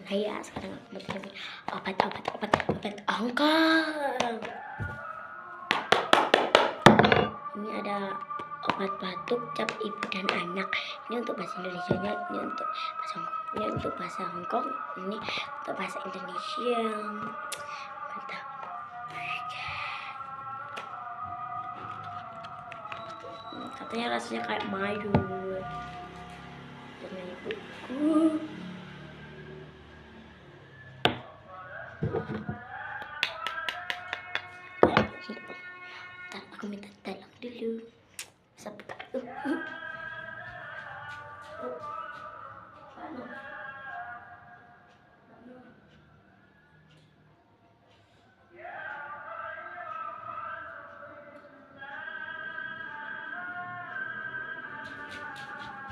Iya, sekarang aku mau kasih obat angkat. Ini ada obat batuk cap ibu dan anak. Ini untuk bahasa Indonesianya, ini untuk bahasa Hongkong, ini untuk bahasa Hongkong, ini untuk bahasa Indonesia. Mantap. Katanya rasanya kayak mayur. Dengan ibuku. Ntar aku minta tolong dulu. Sebentar.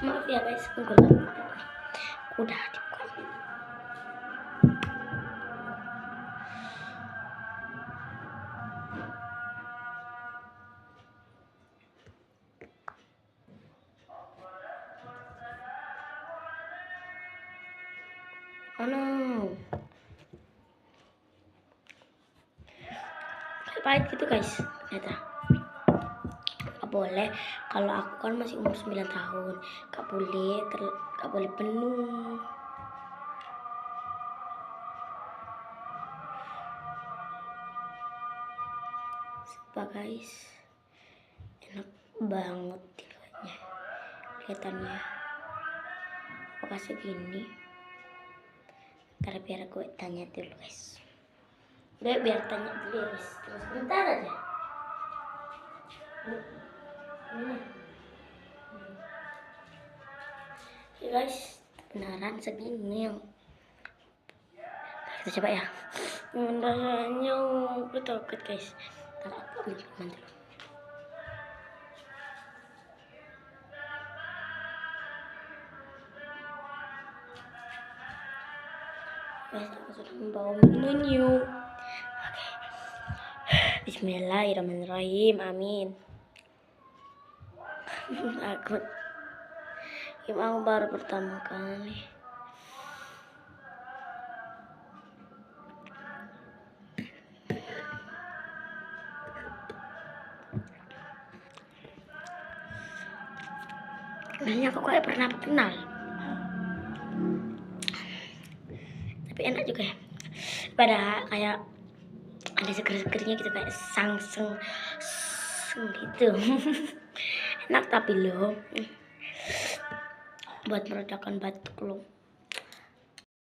Maaf ya guys, udah dibuka. Oh no, pahit gitu guys, ternyata. Gak boleh, kalau aku kan masih umur 9 tahun, gak boleh penuh. Sumpah guys, enak banget tinggalnya, kelihatannya. Aku kasih gini, ntar biar gue tanya dulu guys. Biar tanya dulu ya guys, terus bentar aja. Ya guys, beneran segini. Kita coba ya. Rasanya aku takut guys. Ntar aku ambil mantul. Guys, aku sudah membawa menu. Oke. Bismillahirrahmanirrahim. Amin. Aku baru pertama kali. Kayaknya aku kayak pernah kenal. Tapi enak juga ya. Pada kayak ada seger-segernya gitu, kayak sangseng gitu. Enak tapi loh, buat meredakan batuk loh.